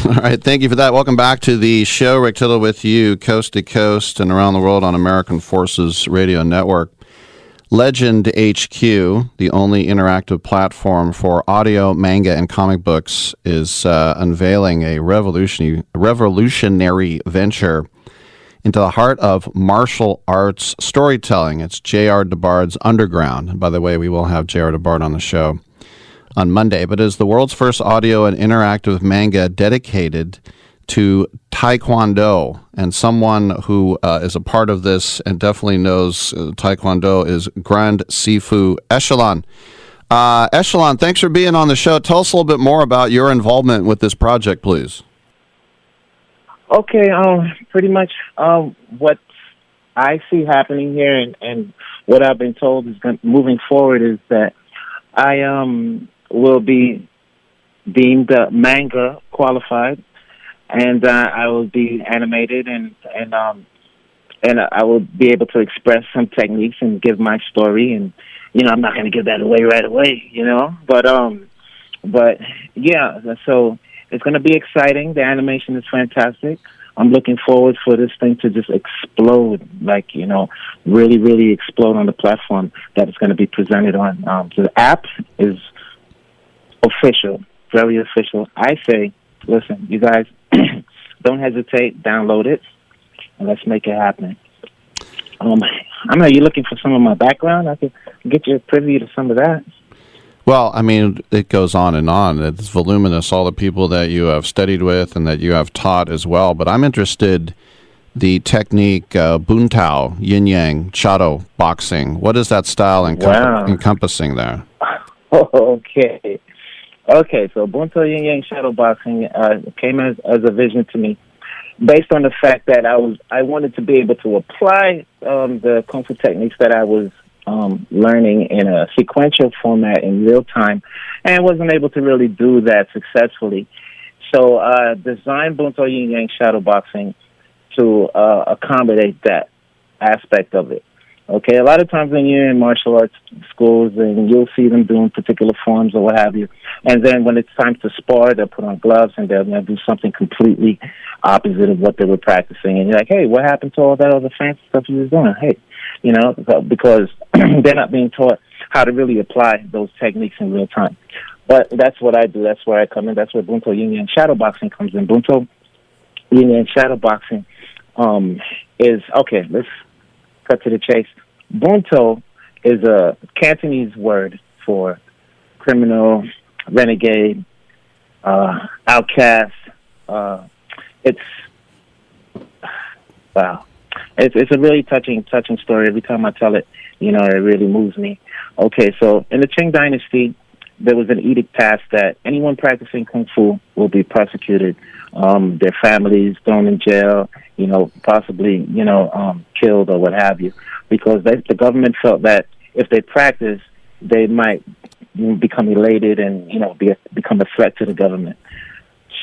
All right, thank you for that. Welcome back to the show. Rick Tittle with you, coast to coast and around the world on American Forces Radio Network. LEGENDHQ, the only interactive platform for audio, manga, and comic books, is unveiling a revolutionary venture into the heart of martial arts storytelling. It's J.R. DeBard's Underground. And by the way, we will have J.R. DeBard on the show on Monday, but is the world's first audio and interactive manga dedicated to Taekwondo. And someone who is a part of this and definitely knows Taekwondo is Grand Sifu Eschelon. Eschelon, thanks for being on the show. Tell us a little bit more about your involvement with this project, please. Okay, pretty much what I see happening here and what I've been told is moving forward is that I will be deemed manga qualified, and I will be animated and I will be able to express some techniques and give my story. And I'm not going to give that away right away, but yeah. So it's going to be exciting. The animation is fantastic. I'm looking forward for this thing to just explode, really, really explode on the platform that it's going to be presented on. The app is official, very official. I say, listen, you guys, don't hesitate, download it, and let's make it happen. I know you're looking for some of my background. I could get you a preview to some of that. Well, I mean, it goes on and on. It's voluminous, all the people that you have studied with and that you have taught as well. But I'm interested, the technique, Buntao, yin-yang, shadow boxing. What is that style encompassing there? Okay. So Buntao, yin-yang, shadow boxing came as a vision to me, based on the fact that I wanted to be able to apply the Kung Fu techniques that I was learning in a sequential format in real time, and wasn't able to really do that successfully. So designed Buntao Yin Yang Shadow Boxing to accommodate that aspect of it. Okay, a lot of times when you're in martial arts schools and you'll see them doing particular forms or what have you, and then when it's time to spar, they'll put on gloves and they'll do something completely opposite of what they were practicing. And you're like, hey, what happened to all that other fancy stuff you was doing? Hey, because they're not being taught how to really apply those techniques in real time. But that's what I do. That's where I come in. That's where Buntao Yin Yang Shadow Boxing comes in. Buntao Yin Yang Shadow Boxing is, okay, let's cut to the chase. Bunto is a Cantonese word for criminal, renegade, outcast. It's a really touching story. Every time I tell it, it really moves me. Okay, so in the Qing Dynasty, there was an edict passed that anyone practicing Kung Fu will be prosecuted, their families thrown in jail, possibly, killed or what have you, because the government felt that if they practice, they might become elated and, become a threat to the government.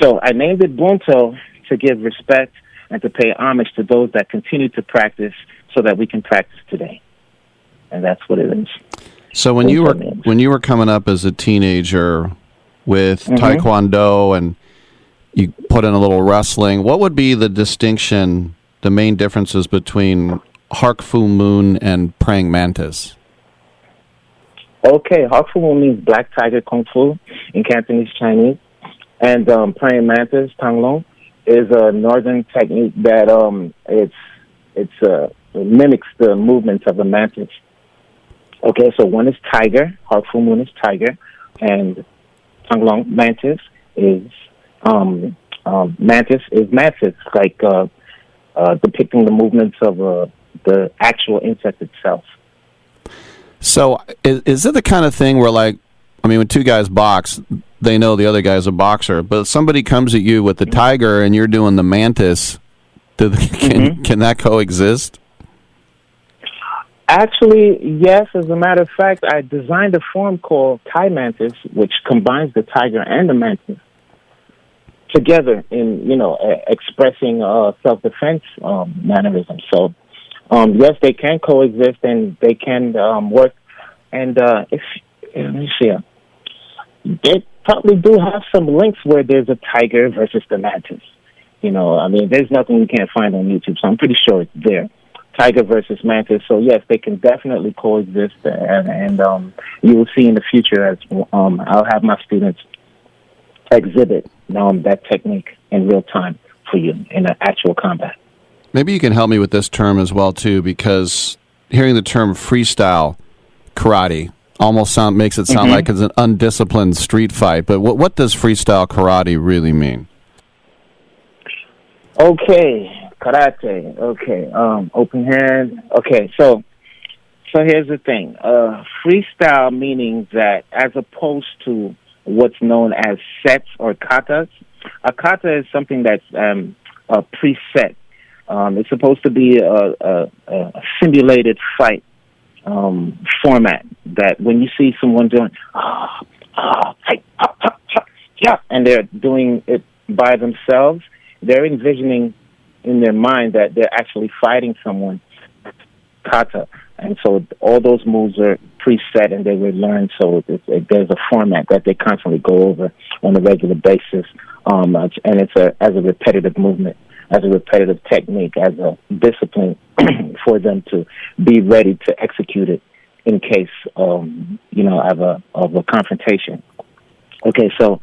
So I named it Bunto to give respect and to pay homage to those that continue to practice so that we can practice today. And that's what it is. So when you were coming up as a teenager with Taekwondo and you put in a little wrestling, what would be the distinction, the main differences between Hark Fu Moon and Praying Mantis? Okay, Hark Fu Moon means Black Tiger Kung Fu in Cantonese Chinese, and Praying Mantis, Tang Long, is a northern technique that it mimics the movements of the mantis. Okay, so one is tiger, Hark Fu Moon is tiger, and Tang Long mantis is mantis, like depicting the movements of the actual insect itself. So is it the kind of thing where, when two guys box, they know the other guy's a boxer, but if somebody comes at you with the tiger and you're doing the mantis, can that coexist? Actually, yes. As a matter of fact, I designed a form called Thai Mantis, which combines the tiger and the mantis together in, expressing self-defense mannerisms. So, yes, they can coexist and they can work. And let me see. probably do have some links where there's a tiger versus the mantis. I mean, there's nothing you can't find on YouTube, so I'm pretty sure it's there. Tiger versus mantis. So yes, they can definitely coexist, and you will see in the future as I'll have my students exhibit that technique in real time for you in an actual combat. Maybe you can help me with this term as well too, because hearing the term freestyle karate almost makes it sound like it's an undisciplined street fight. But what does freestyle karate really mean? Okay, karate. Okay, open hand. Okay, so here's the thing. Freestyle meaning that as opposed to what's known as sets or katas, a kata is something that's a preset. It's supposed to be a simulated fight format that when you see someone doing and they're doing it by themselves, they're envisioning in their mind that they're actually fighting someone, kata. And so all those moves are preset and they were learned, so there's a format that they constantly go over on a regular basis, and it's as a repetitive movement, as a repetitive technique, as a discipline for them to be ready to execute it in case of a confrontation. Okay, so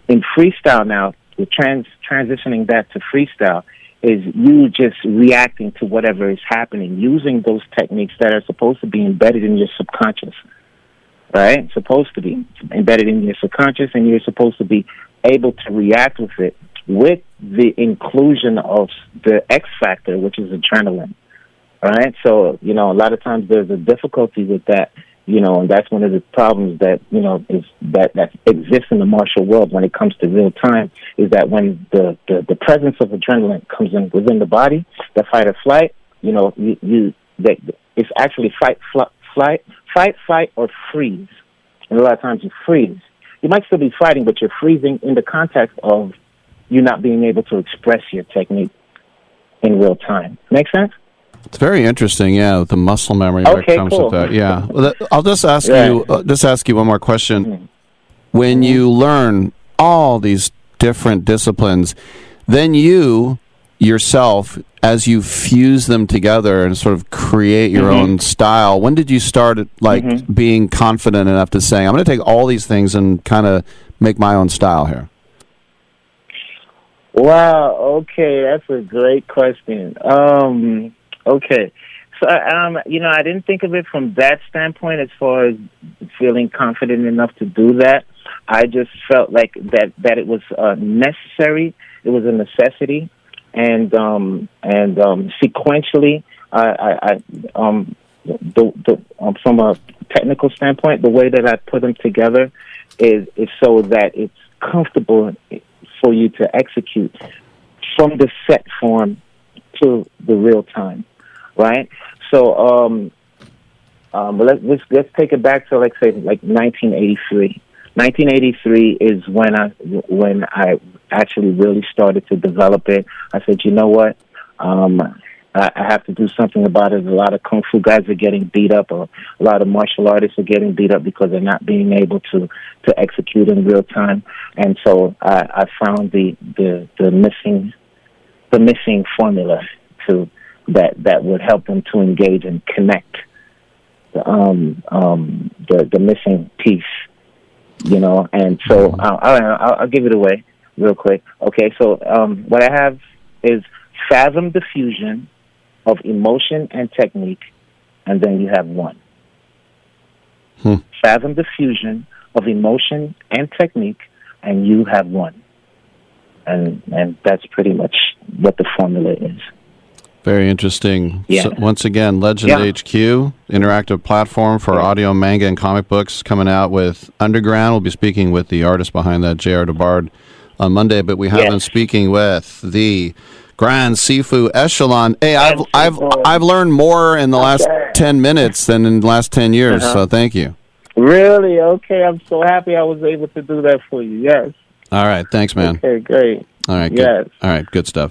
in freestyle now, the transitioning that to freestyle is you just reacting to whatever is happening, using those techniques that are supposed to be embedded in your subconscious, right? Supposed to be embedded in your subconscious, and you're supposed to be able to react with it with the inclusion of the X factor, which is adrenaline, right? So, a lot of times there's a difficulty with that, and that's one of the problems that, is that exists in the martial world when it comes to real time, is that when the presence of adrenaline comes in within the body, the fight or flight, it's actually fight, flight, or freeze. And a lot of times you freeze. You might still be fighting, but you're freezing in the context of you not being able to express your technique in real time. Make sense? It's very interesting, yeah, the muscle memory that comes with that. Yeah, well, I'll just ask you one more question. Mm-hmm. When you learn all these different disciplines, then you yourself, as you fuse them together and sort of create your own style, when did you start being confident enough to say, I'm going to take all these things and kind of make my own style here? Wow, okay, that's a great question. Okay, so I didn't think of it from that standpoint as far as feeling confident enough to do that. I just felt like that it was necessary. It was a necessity, and sequentially, from a technical standpoint, the way that I put them together is so that it's comfortable for you to execute from the set form to the real time. Right, so let's take it back to, let's say, 1983. 1983 is when I actually really started to develop it. I said, you know what, I have to do something about it. A lot of kung fu guys are getting beat up, or a lot of martial artists are getting beat up because they're not being able to execute in real time. And so I found the missing formula to that would help them to engage and connect the missing piece, And so I'll give it away real quick. Okay, so what I have is fathom the fusion of emotion and technique, and then you have one. Fathom the fusion of emotion and technique, and you have one. And that's pretty much what the formula is. Very interesting. Yeah. So once again, LegendHQ, interactive platform for audio, manga, and comic books, coming out with Underground. We'll be speaking with the artist behind that, J.R. DeBard, on Monday, but we have been speaking with the Grand Sifu Eschelon. Hey, I've learned more in the last 10 minutes than in the last 10 years, so thank you. Really? Okay, I'm so happy I was able to do that for you. Yes. All right, thanks, man. Okay, great. All right, good. Yes. All right, good stuff.